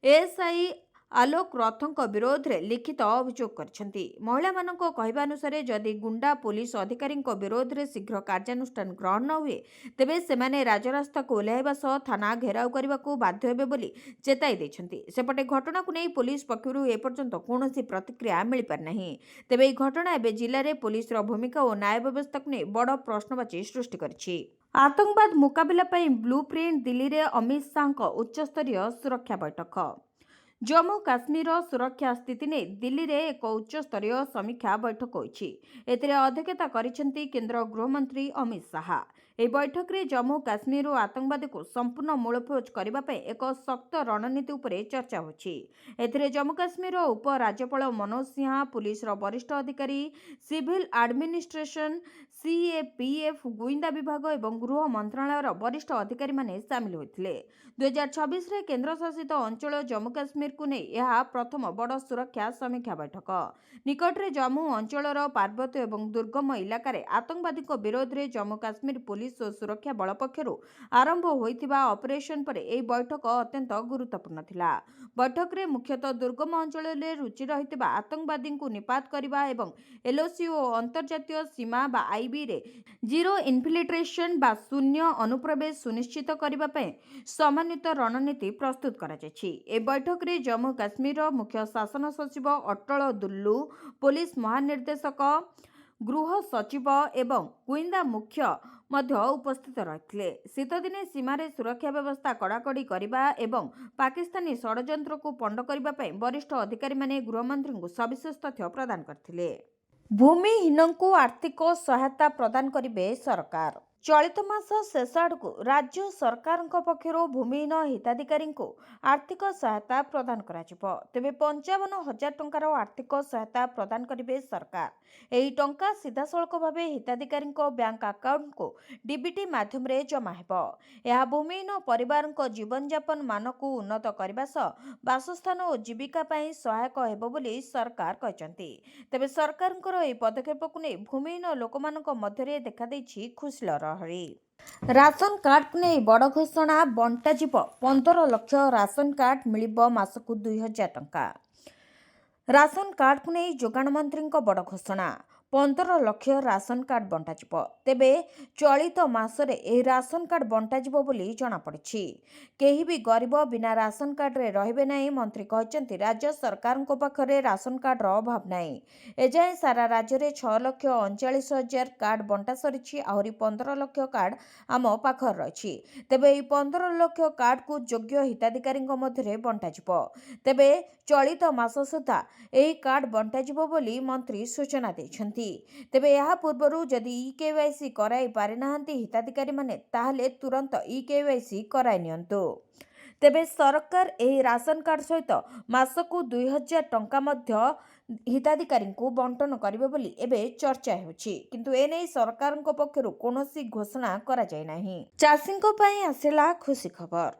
ଏଏସ୍ଆଇ ଆଲୋକ ରଥଙ୍କ ବିରୋଧରେ ଲିଖିତ ଅଭିଯୋଗ କରିଛନ୍ତି। ମହିଳାମାନଙ୍କ କହିବା ଅନୁସାରେ ଯଦି ଗୁଣ୍ଡା ପୋଲିସ ଅଧିକାରୀଙ୍କ ବିରୋଧରେ ଶୀଘ୍ର କାର୍ଯ୍ୟାନୁଷ୍ଠାନ ଗ୍ରହଣ ନ ହୁଏ, ତେବେ ସେମାନେ ରାଜରାସ୍ତାକୁ ଓହ୍ଲାଇବା ସହ ଥାନା ଘେରାଉ କରିବାକୁ ବାଧ୍ୟ ହେବେ ବୋଲି ଚେତାଇ ଦେଇଛନ୍ତି। ସେପଟେ ଘଟଣାକୁ ନେଇ ପୋଲିସ ପକ୍ଷରୁ ଏପର୍ଯ୍ୟନ୍ତ କୌଣସି ପ୍ରତିକ୍ରିୟା ମିଳିପାରିନାହିଁ। ତେବେ ଏହି ଘଟଣା ଏବେ ଜିଲ୍ଲାରେ ପୋଲିସର ଭୂମିକା ଓ ନ୍ୟାୟ ବ୍ୟବସ୍ଥାକୁ ନେଇ ବଡ଼ ପ୍ରଶ୍ନବାଚୀ ସୃଷ୍ଟି କରିଛି। ଆତଙ୍କବାଦ ମୁକାବିଲା ପାଇଁ ବ୍ଲୁ ପ୍ରିଣ୍ଟ। ଦିଲ୍ଲୀରେ ଅମିତ ଶାହଙ୍କ ଉଚ୍ଚସ୍ତରୀୟ ସୁରକ୍ଷା ବୈଠକ। ଜମ୍ମୁ କାଶ୍ମୀରର ସୁରକ୍ଷା ସ୍ଥିତି ନେଇ ଦିଲ୍ଲୀରେ ଏକ ଉଚ୍ଚସ୍ତରୀୟ ସମୀକ୍ଷା ବୈଠକ ହୋଇଛି। ଏଥିରେ ଅଧ୍ୟକ୍ଷତା କରିଛନ୍ତି କେନ୍ଦ୍ର ଗୃହମନ୍ତ୍ରୀ ଅମିତ ଶାହା। ଏହି ବୈଠକରେ ଜମ୍ମୁ କାଶ୍ମୀର ଓ ଆତଙ୍କବାଦକୁ ସମ୍ପୂର୍ଣ୍ଣ ମୂଳପୋଛ କରିବା ପାଇଁ ଏକ ଶକ୍ତ ରଣନୀତି ଉପରେ ଚର୍ଚ୍ଚା ହୋଇଛି। ଏଥିରେ ଜମ୍ମୁ କାଶ୍ମୀରର ଉପରାଜ୍ୟପାଳ ମନୋଜ ସିଂହା, ପୁଲିସର ବରିଷ୍ଠ ଅଧିକାରୀ, ସିଭିଲ ଆଡମିନିଷ୍ଟ୍ରେସନ, ସିଏପିଏଫ୍, ଗୁଇନ୍ଦା ବିଭାଗ ଏବଂ ଗୃହ ମନ୍ତ୍ରଣାଳୟର ବରିଷ୍ଠ ଅଧିକାରୀମାନେ ସାମିଲ ହୋଇଥିଲେ। 2026ରେ କେନ୍ଦ୍ରଶାସିତ ଅଞ୍ଚଳ ଜମ୍ମୁ କାଶ୍ମୀରକୁ ନେଇ ଏହା ପ୍ରଥମ ବଡ଼ ସୁରକ୍ଷା ସମୀକ୍ଷା ବୈଠକ। ନିକଟରେ ଜମ୍ମୁ ଅଞ୍ଚଳର ପାର୍ବତ୍ୟ ଏବଂ ଦୁର୍ଗମ ଇଲାକାରେ ଆତଙ୍କବାଦୀଙ୍କ ବିରୋଧରେ ଜମ୍ମୁ କାଶ୍ମୀର ପୁଲିସ ଓ ସୁରକ୍ଷା ବଳ ପକ୍ଷରୁ ଆରମ୍ଭ ହୋଇଥିବା ଅପରେସନ ପରେ ଏହି ବୈଠକ ଅତ୍ୟନ୍ତ ଗୁରୁତ୍ୱପୂର୍ଣ୍ଣ ଥିଲା। ବୈଠକରେ ମୁଖ୍ୟତଃ ଦୁର୍ଗମ ଅଞ୍ଚଳରେ ଲୁଚି ରହିଥିବା ଆତଙ୍କବାଦୀଙ୍କୁ ନିପାତ କରିବା ଏବଂ ଏଲ୍ଓସି ଓ ଅନ୍ତର୍ଜାତୀୟ ସୀମା ବା ଆଇବିରେ ଜିରୋ ଇନଫିଲ୍ଟ୍ରେସନ ବା ଶୂନ୍ୟ ଅନୁପ୍ରବେଶ ସୁନିଶ୍ଚିତ କରିବା ପାଇଁ ସମନ୍ୱିତ ରଣନୀତି ପ୍ରସ୍ତୁତ କରାଯାଇଛି। ଏହି ବୈଠକରେ ଜମ୍ମୁ କାଶ୍ମୀରର ମୁଖ୍ୟ ଶାସନ ସଚିବ ଅଟଳ ଦୁଲ୍ଲୁ, ପୋଲିସ ମହାନିର୍ଦ୍ଦେଶକ, ଗୃହ ସଚିବ ଏବଂ ଗୁଇନ୍ଦା ମୁଖ୍ୟ ମଧ୍ୟ ଉପସ୍ଥିତ ରହିଥିଲେ। ଶୀତଦିନେ ସୀମାରେ ସୁରକ୍ଷା ବ୍ୟବସ୍ଥା କଡ଼ାକଡ଼ି କରିବା ଏବଂ ପାକିସ୍ତାନୀ ଷଡ଼ଯନ୍ତ୍ରକୁ ପଣ୍ଡ କରିବା ପାଇଁ ବରିଷ୍ଠ ଅଧିକାରୀମାନେ ଗୃହମନ୍ତ୍ରୀଙ୍କୁ ସବିଶେଷ ତଥ୍ୟ ପ୍ରଦାନ କରିଥିଲେ। ଭୂମିହୀନଙ୍କୁ ଆର୍ଥିକ ସହାୟତା ପ୍ରଦାନ କରିବେ ସରକାର। ଚଳିତ ମାସ ଶେଷ ଆଡ଼କୁ ରାଜ୍ୟ ସରକାରଙ୍କ ପକ୍ଷରୁ ଭୂମିହୀନ ହିତାଧିକାରୀଙ୍କୁ ଆର୍ଥିକ ସହାୟତା ପ୍ରଦାନ କରାଯିବ। ତେବେ 55,000 ଟଙ୍କାର ଆର୍ଥିକ ସହାୟତା ପ୍ରଦାନ କରିବେ ସରକାର। ଏହି ଟଙ୍କା ସିଧାସଳଖ ଭାବେ ହିତାଧିକାରୀଙ୍କ ବ୍ୟାଙ୍କ ଆକାଉଣ୍ଟକୁ ଡିବିଟି ମାଧ୍ୟମରେ ଜମା ହେବ। ଏହା ଭୂମିହୀନ ପରିବାରଙ୍କ ଜୀବନଯାପନ ମାନକୁ ଉନ୍ନତ କରିବା ସହ ବାସସ୍ଥାନ ଓ ଜୀବିକା ପାଇଁ ସହାୟକ ହେବ ବୋଲି ସରକାର କହିଛନ୍ତି। ତେବେ ସରକାରଙ୍କର ଏହି ପଦକ୍ଷେପକୁ ନେଇ ଭୂମିହୀନ ଲୋକମାନଙ୍କ ମଧ୍ୟରେ ଦେଖାଦେଇଛି ଖୁସିର ଲହରୀ। ରାସନ କାର୍ଡକୁ ନେଇ ବଡ଼ ଘୋଷଣା, ବଣ୍ଟାଯିବ 15 ଲକ୍ଷ ରାସନ କାର୍ଡ, ମିଳିବ ମାସକୁ 2,000 ଟଙ୍କା। ରାସନ କାର୍ଡକୁ ନେଇ ଯୋଗାଣ ମନ୍ତ୍ରୀଙ୍କ ବଡ଼ ଘୋଷଣା, 15 ଲକ୍ଷ ରାସନ କାର୍ଡ ବଣ୍ଟାଯିବ। ତେବେ ଚଳିତ ମାସରେ ଏହି ରାସନ କାର୍ଡ ବଣ୍ଟାଯିବ ବୋଲି ଜଣାପଡ଼ିଛି। କେହି ବି ଗରିବ ବିନା ରାସନ କାର୍ଡରେ ରହିବେ ନାହିଁ। ମନ୍ତ୍ରୀ କହିଛନ୍ତି, ରାଜ୍ୟ ସରକାରଙ୍କ ପାଖରେ ରାସନ କାର୍ଡର ଅଭାବ ନାହିଁ। ଏଯାଏଁ ସାରା ରାଜ୍ୟରେ 6,39,000 କାର୍ଡ ବଣ୍ଟା ସରିଛି। ଆହୁରି 15 ଲକ୍ଷ କାର୍ଡ ଆମ ପାଖରେ ରହିଛି। ତେବେ ଏହି 15 ଲକ୍ଷ କାର୍ଡକୁ ଯୋଗ୍ୟ ହିତାଧିକାରୀଙ୍କ ମଧ୍ୟରେ ବଣ୍ଟାଯିବ। ତେବେ ଚଳିତ ମାସ ସୁଦ୍ଧା ଏହି କାର୍ଡ ବଣ୍ଟାଯିବ ବୋଲି ମନ୍ତ୍ରୀ ସୂଚନା ଦେଇଛନ୍ତି। ତେବେ ଏହା ପୂର୍ବରୁ ଯଦି ଇକେୱାଇସି କରାଇ ପାରିନାହାନ୍ତି ହିତାଧିକାରୀମାନେ, ତାହେଲେ ତୁରନ୍ତ ଇକେୱାଇସି କରାଇ ନିଅନ୍ତୁ। ତେବେ ସରକାର ଏହି ରାସନ କାର୍ଡ ସହିତ ମାସକୁ 2,000 ଟଙ୍କା ମଧ୍ୟ ହିତାଧିକାରୀଙ୍କୁ ବଣ୍ଟନ କରିବେ ବୋଲି ଏବେ ଚର୍ଚ୍ଚା ହେଉଛି। କିନ୍ତୁ ଏନେଇ ସରକାରଙ୍କ ପକ୍ଷରୁ କୌଣସି ଘୋଷଣା କରାଯାଇନାହିଁ। ଚାଷୀଙ୍କ ପାଇଁ ଆସିଲା ଖୁସି ଖବର।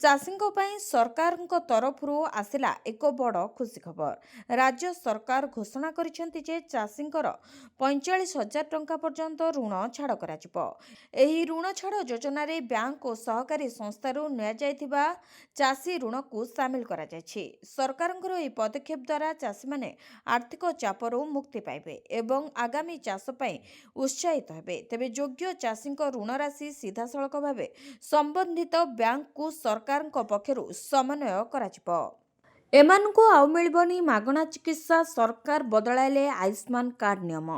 ଚାଷୀଙ୍କ ପାଇଁ ସରକାରଙ୍କ ତରଫରୁ ଆସିଲା ଏକ ବଡ଼ ଖୁସି ଖବର। ରାଜ୍ୟ ସରକାର ଘୋଷଣା କରିଛନ୍ତି ଯେ ଚାଷୀଙ୍କର 45,000 ଟଙ୍କା ପର୍ଯ୍ୟନ୍ତ ଋଣ ଛାଡ଼ କରାଯିବ। ଏହି ଋଣ ଛାଡ଼ ଯୋଜନାରେ ବ୍ୟାଙ୍କ ଓ ସହକାରୀ ସଂସ୍ଥାରୁ ନିଆଯାଇଥିବା ଚାଷୀ ଋଣକୁ ସାମିଲ କରାଯାଇଛି। ସରକାରଙ୍କର ଏହି ପଦକ୍ଷେପ ଦ୍ୱାରା ଚାଷୀମାନେ ଆର୍ଥିକ ଚାପରୁ ମୁକ୍ତି ପାଇବେ ଏବଂ ଆଗାମୀ ଚାଷ ପାଇଁ ଉତ୍ସାହିତ ହେବେ। ତେବେ ଯୋଗ୍ୟ ଚାଷୀଙ୍କ ଋଣ ରାଶି ସିଧାସଳଖ ଭାବେ ସମ୍ବନ୍ଧିତ ବ୍ୟାଙ୍କକୁ ସରକାରଙ୍କ ପକ୍ଷରୁ ସମନ୍ୱୟ କରାଯିବ। ଏମାନଙ୍କୁ ଆଉ ମିଳିବନି ମାଗଣା ଚିକିତ୍ସା। ସରକାର ବଦଳାଇଲେ ଆୟୁଷ୍ମାନ କାର୍ଡ ନିୟମ।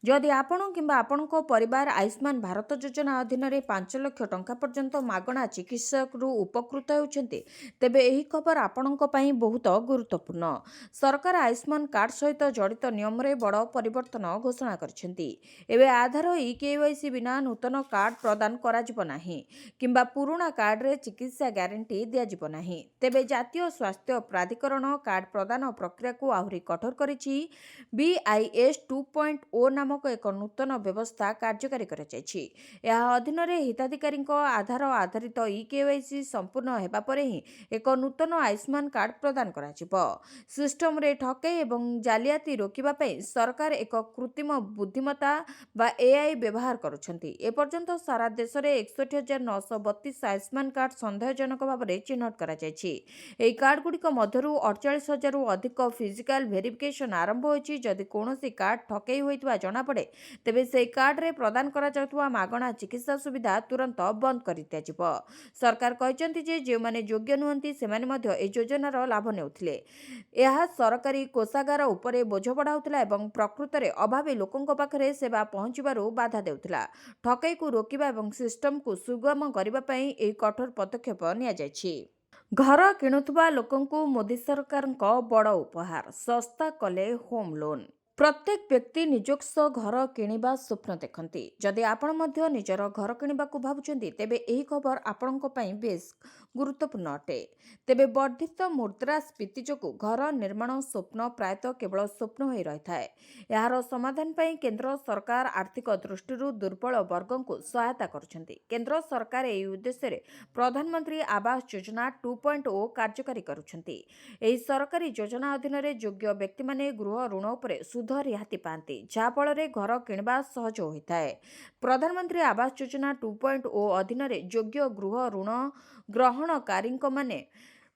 ଯଦି ଆପଣ କିମ୍ବା ଆପଣଙ୍କ ପରିବାର ଆୟୁଷ୍ମାନ ଭାରତ ଯୋଜନା ଅଧୀନରେ 5 ଲକ୍ଷ ଟଙ୍କା ପର୍ଯ୍ୟନ୍ତ ମାଗଣା ଚିକିତ୍ସାରୁ ଉପକୃତ ହେଉଛନ୍ତି, ତେବେ ଏହି ଖବର ଆପଣଙ୍କ ପାଇଁ ବହୁତ ଗୁରୁତ୍ୱପୂର୍ଣ୍ଣ। ସରକାର ଆୟୁଷ୍ମାନ କାର୍ଡ ସହିତ ଜଡ଼ିତ ନିୟମରେ ବଡ଼ ପରିବର୍ତ୍ତନ ଘୋଷଣା କରିଛନ୍ତି। ଏବେ ଆଧାର ଇକେୱାଇସି ବିନା ନୂତନ କାର୍ଡ ପ୍ରଦାନ କରାଯିବ ନାହିଁ କିମ୍ବା ପୁରୁଣା କାର୍ଡରେ ଚିକିତ୍ସା ଗ୍ୟାରେଣ୍ଟି ଦିଆଯିବ ନାହିଁ। ତେବେ ଜାତୀୟ ସ୍ୱାସ୍ଥ୍ୟ ପ୍ରାଧିକରଣ କାର୍ଡ ପ୍ରଦାନ ପ୍ରକ୍ରିୟାକୁ ଆହୁରି କଠୋର କରିଛି। BIS 2.0 ନାମକ ଏକ ନୂତନ ବ୍ୟବସ୍ଥା କାର୍ଯ୍ୟକାରୀ କରାଯାଇଛି। ଏହା ଅଧୀନରେ ହିତାଧିକାରୀଙ୍କ ଆଧାର ଆଧାରିତ ଇକେୱାଇସି ସମ୍ପୂର୍ଣ୍ଣ ହେବା ପରେ ହିଁ ଏକ ନୂତନ ଆୟୁଷ୍ମାନ କାର୍ଡ ପ୍ରଦାନ କରାଯିବ। ସିଷ୍ଟମରେ ଠକେଇ ଏବଂ ଜାଲିଆତି ରୋକିବା ପାଇଁ ସରକାର ଏକ କୃତ୍ରିମ ବୁଦ୍ଧିମତ୍ତା ବା AI ବ୍ୟବହାର କରୁଛନ୍ତି। ଏପର୍ଯ୍ୟନ୍ତ ସାରା ଦେଶରେ 61,932 ଆୟୁଷ୍ମାନ କାର୍ଡ ସନ୍ଦେହଜନକ ଭାବରେ ଚିହ୍ନଟ କରାଯାଇଛି। ଏହି କାର୍ଡଗୁଡ଼ିକ ମଧ୍ୟରୁ 48,000ରୁ ଅଧିକ ଫିଜିକାଲ ଭେରିଫିକେସନ ଆରମ୍ଭ ହୋଇଛି। ଯଦି କୌଣସି କାର୍ଡ ଠକେଇ ହୋଇଥିବା ଜଣାପଡ଼େ, ତେବେ ସେହି କାର୍ଡରେ ପ୍ରଦାନ କରାଯାଉଥିବା ମାଗଣା ଚିକିତ୍ସା ସୁବିଧା ତୁରନ୍ତ ବନ୍ଦ କରିଦିଆଯିବ। ସରକାର କହିଛନ୍ତି ଯେ ଯେଉଁମାନେ ଯୋଗ୍ୟ ନୁହନ୍ତି ସେମାନେ ମଧ୍ୟ ଏହି ଯୋଜନାର ଲାଭ ନେଉଥିଲେ। ଏହା ସରକାରୀ କୋଷାଗାର ଉପରେ ବୋଝ ବଢ଼ାଉଥିଲା ଏବଂ ପ୍ରକୃତରେ ଅଭାବୀ ଲୋକଙ୍କ ପାଖରେ ସେବା ପହଞ୍ଚିବାରୁ ବାଧା ଦେଉଥିଲା। ଠକେଇକୁ ରୋକିବା ଏବଂ ସିଷ୍ଟମକୁ ସୁଗମ କରିବା ପାଇଁ ଏହି କଠୋର ପଦକ୍ଷେପ ନିଆଯାଇଛି। ଘର କିଣୁଥିବା ଲୋକଙ୍କୁ ମୋଦି ସରକାରଙ୍କ ବଡ଼ ଉପହାର, ଶସ୍ତା କଲେ ହୋମ୍ ଲୋନ୍। ପ୍ରତ୍ୟେକ ବ୍ୟକ୍ତି ନିଜସ୍ୱ ଘର କିଣିବା ସ୍ୱପ୍ନ ଦେଖନ୍ତି। ଯଦି ଆପଣ ମଧ୍ୟ ନିଜର ଘର କିଣିବାକୁ ଭାବୁଛନ୍ତି, ତେବେ ଏହି ଖବର ଆପଣଙ୍କ ପାଇଁ ବେଶ୍ ଗୁରୁତ୍ୱପୂର୍ଣ୍ଣ ଅଟେ। ତେବେ ବର୍ଦ୍ଧିତ ମୁଦ୍ରାସ୍ଫୀତି ଯୋଗୁଁ ଘର ନିର୍ମାଣ ସ୍ୱପ୍ନ ପ୍ରାୟତଃ କେବଳ ସ୍ୱପ୍ନ ହୋଇ ରହିଥାଏ। ଏହାର ସମାଧାନ ପାଇଁ କେନ୍ଦ୍ର ସରକାର ଆର୍ଥିକ ଦୃଷ୍ଟିରୁ ଦୁର୍ବଳ ବର୍ଗଙ୍କୁ ସହାୟତା କରୁଛନ୍ତି। କେନ୍ଦ୍ର ସରକାର ଏହି ଉଦ୍ଦେଶ୍ୟରେ ପ୍ରଧାନମନ୍ତ୍ରୀ ଆବାସ ଯୋଜନା 2.0 କାର୍ଯ୍ୟକାରୀ କରୁଛନ୍ତି। ଏହି ସରକାରୀ ଯୋଜନା ଅଧୀନରେ ଯୋଗ୍ୟ ବ୍ୟକ୍ତିମାନେ ଗୃହ ଋଣ ଉପରେ ସୁଧ ରିହାତି ପାଆନ୍ତି, ଯାହାଫଳରେ ଘର କିଣିବା ସହଜ ହୋଇଥାଏ। ପ୍ରଧାନମନ୍ତ୍ରୀ ଆବାସ ଯୋଜନା 2.0 ଅଧୀନରେ ଯୋଗ୍ୟ ଗୃହ ଋଣ ଗ୍ରହଣକାରୀମାନେ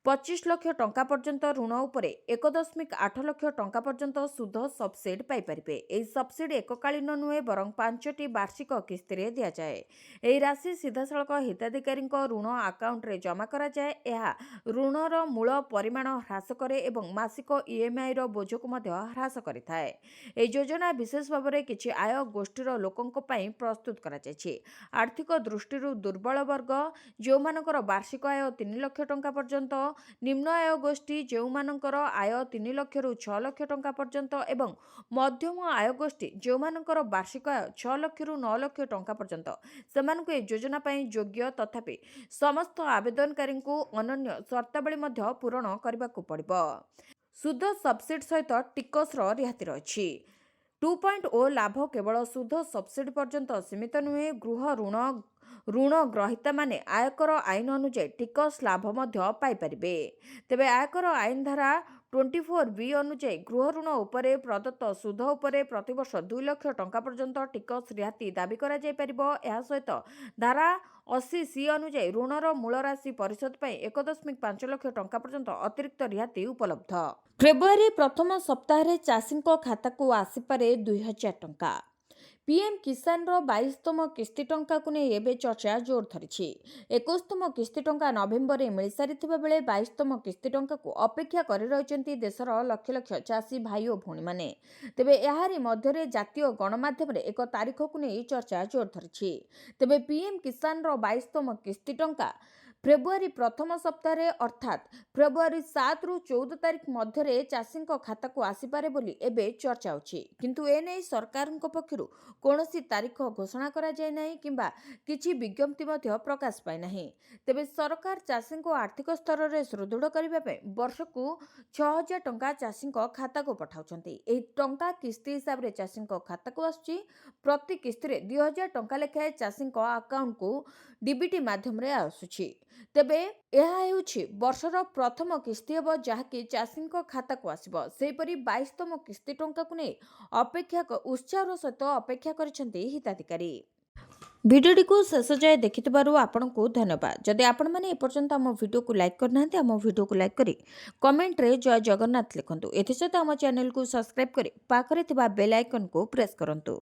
25 ଲକ୍ଷ ଟଙ୍କା ପର୍ଯ୍ୟନ୍ତ ଋଣ ଉପରେ 1.8 ଲକ୍ଷ ଟଙ୍କା ପର୍ଯ୍ୟନ୍ତ ସୁଧ ସବସିଡି ପାଇପାରିବେ। ଏହି ସବସିଡି ଏକକାଳୀନ ନୁହେଁ ବରଂ 5ଟି ବାର୍ଷିକ କିସ୍ତିରେ ଦିଆଯାଏ। ଏହି ରାଶି ସିଧାସଳଖ ହିତାଧିକାରୀଙ୍କ ଋଣ ଆକାଉଣ୍ଟରେ ଜମା କରାଯାଏ। ଏହା ଋଣର ମୂଳ ପରିମାଣ ହ୍ରାସ କରେ ଏବଂ ମାସିକ EMIର ବୋଝକୁ ମଧ୍ୟ ହ୍ରାସ କରିଥାଏ। ଏହି ଯୋଜନା ବିଶେଷ ଭାବରେ କିଛି ଆୟ ଗୋଷ୍ଠୀର ଲୋକଙ୍କ ପାଇଁ ପ୍ରସ୍ତୁତ କରାଯାଇଛି। ଆର୍ଥିକ ଦୃଷ୍ଟିରୁ ଦୁର୍ବଳ ବର୍ଗ, ଯେଉଁମାନଙ୍କର ବାର୍ଷିକ ଆୟ 3 ଲକ୍ଷ ଟଙ୍କା ପର୍ଯ୍ୟନ୍ତ ନିମ୍ନ ଆୟ ଗୋଷ୍ଠୀ ଯେଉଁମାନଙ୍କର ଆୟ 3 ଲକ୍ଷରୁ 6 ଲକ୍ଷ ଟଙ୍କା ପର୍ଯ୍ୟନ୍ତ ଏବଂ ମଧ୍ୟମ ଆୟ ଗୋଷ୍ଠୀ ଯେଉଁମାନଙ୍କର ବାର୍ଷିକ ଆୟ 6 ଲକ୍ଷରୁ 9 ଲକ୍ଷ ଟଙ୍କା ପର୍ଯ୍ୟନ୍ତ ସେମାନଙ୍କୁ ଏହି ଯୋଜନା ପାଇଁ ଯୋଗ୍ୟ। ତଥାପି ସମସ୍ତ ଆବେଦନକାରୀଙ୍କୁ ଅନନ୍ୟ ସର୍ତ୍ତାବଳୀ ମଧ୍ୟ ପୂରଣ କରିବାକୁ ପଡ଼ିବ। ସୁଧ ସବସିଡି ସହିତ ଟିକସର ରିହାତି ରହିଛି। 2.0 ଲାଭ କେବଳ ସୁଧ ସବସିଡି ପର୍ଯ୍ୟନ୍ତ ସୀମିତ ନୁହେଁ। ଗୃହ ଋଣ ଗ୍ରହୀତାମାନେ ଆୟକର ଆଇନ ଅନୁଯାୟୀ ଟିକସ ଲାଭ ମଧ୍ୟ ପାଇପାରିବେ। ତେବେ ଆୟକର ଆଇନ ଧାରା 24B ଅନୁଯାୟୀ ଗୃହ ଋଣ ଉପରେ ପ୍ରଦତ୍ତ ସୁଧ ଉପରେ ପ୍ରତିବର୍ଷ 2 ଲକ୍ଷ ଟଙ୍କା ପର୍ଯ୍ୟନ୍ତ ଟିକସ ରିହାତି ଦାବି କରାଯାଇପାରିବ। ଏହା ସହିତ ଧାରା 80C ଅନୁଯାୟୀ ଋଣର ମୂଳ ରାଶି ପରିଶୋଧ ପାଇଁ 1.5 ଲକ୍ଷ ଟଙ୍କା ପର୍ଯ୍ୟନ୍ତ ଅତିରିକ୍ତ ରିହାତି ଉପଲବ୍ଧ। ଫେବୃଆରୀ ପ୍ରଥମ ସପ୍ତାହରେ ଚାଷୀଙ୍କ ଖାତାକୁ ଆସିପାରେ 2,000 ଟଙ୍କା। ପିଏମ୍ କିଷାନର 22ତମ କିସ୍ତି ଟଙ୍କାକୁ ନେଇ ଏବେ ଚର୍ଚ୍ଚା ଜୋର ଧରିଛି। 21ତମ କିସ୍ତି ଟଙ୍କା ନଭେମ୍ବରରେ ମିଳିସାରିଥିବା ବେଳେ 22ତମ କିସ୍ତି ଟଙ୍କାକୁ ଅପେକ୍ଷା କରି ରହିଛନ୍ତି ଦେଶର ଲକ୍ଷ ଲକ୍ଷ ଚାଷୀ ଭାଇ ଓ ଭଉଣୀମାନେ। ତେବେ ଏହାରି ମଧ୍ୟରେ ଜାତୀୟ ଗଣମାଧ୍ୟମରେ ଏକ ତାରିଖକୁ ନେଇ ଚର୍ଚ୍ଚା ଜୋର ଧରିଛି। ତେବେ ପିଏମ୍ କିଷାନର 22ତମ କିସ୍ତି ଟଙ୍କା ଫେବୃଆରୀ ପ୍ରଥମ ସପ୍ତାହରେ ଅର୍ଥାତ୍ ଫେବୃଆରୀ 7ରୁ 14 ତାରିଖ ମଧ୍ୟରେ ଚାଷୀଙ୍କ ଖାତାକୁ ଆସିପାରେ ବୋଲି ଏବେ ଚର୍ଚ୍ଚା ହେଉଛି। କିନ୍ତୁ ଏନେଇ ସରକାରଙ୍କ ପକ୍ଷରୁ କୌଣସି ତାରିଖ ଘୋଷଣା କରାଯାଇ ନାହିଁ କିମ୍ବା କିଛି ବିଜ୍ଞପ୍ତି ମଧ୍ୟ ପ୍ରକାଶ ପାଇନାହିଁ। ତେବେ ସରକାର ଚାଷୀଙ୍କ ଆର୍ଥିକ ସ୍ତରରେ ସୁଦୃଢ଼ କରିବା ପାଇଁ ବର୍ଷକୁ 6,000 ଟଙ୍କା ଚାଷୀଙ୍କ ଖାତାକୁ ପଠାଉଛନ୍ତି। ଏହି ଟଙ୍କା କିସ୍ତି ହିସାବରେ ଚାଷୀଙ୍କ ଖାତାକୁ ଆସୁଛି। ପ୍ରତି କିସ୍ତିରେ 2,000 ଟଙ୍କା ଲେଖାଏଁ ଚାଷୀଙ୍କ ଆକାଉଣ୍ଟକୁ ଡିବିଟି ମାଧ୍ୟମରେ ଆସୁଛି। ତେବେ ଏହା ହେଉଛି ବର୍ଷର ପ୍ରଥମ କିସ୍ତି ହେବ ଯାହାକି ଚାଷୀଙ୍କ ଖାତାକୁ ଆସିବ। ସେହିପରି 22ତମ କିସ୍ତି ଟଙ୍କାକୁ ନେଇ ଉତ୍ସାହର ସହିତ ଅପେକ୍ଷା କରିଛନ୍ତି ହିତାଧିକାରୀ। ଭିଡ଼ିଓଟିକୁ ଶେଷ ଯାଏ ଦେଖିଥିବାରୁ ଆପଣଙ୍କୁ ଧନ୍ୟବାଦ। ଯଦି ଆପଣମାନେ ଏପର୍ଯ୍ୟନ୍ତ ଆମ ଭିଡ଼ିଓକୁ ଲାଇକ୍ କରିନାହାନ୍ତି ଆମ ଭିଡ଼ିଓକୁ ଲାଇକ୍ କରି କମେଣ୍ଟରେ ଜୟ ଜଗନ୍ନାଥ ଲେଖନ୍ତୁ। ଏଥିସହିତ ଆମ ଚ୍ୟାନେଲକୁ ସବସ୍କ୍ରାଇବ୍ କରି ପାଖରେ ଥିବା ବେଲ୍ ଆଇକନକୁ ପ୍ରେସ୍ କରନ୍ତୁ।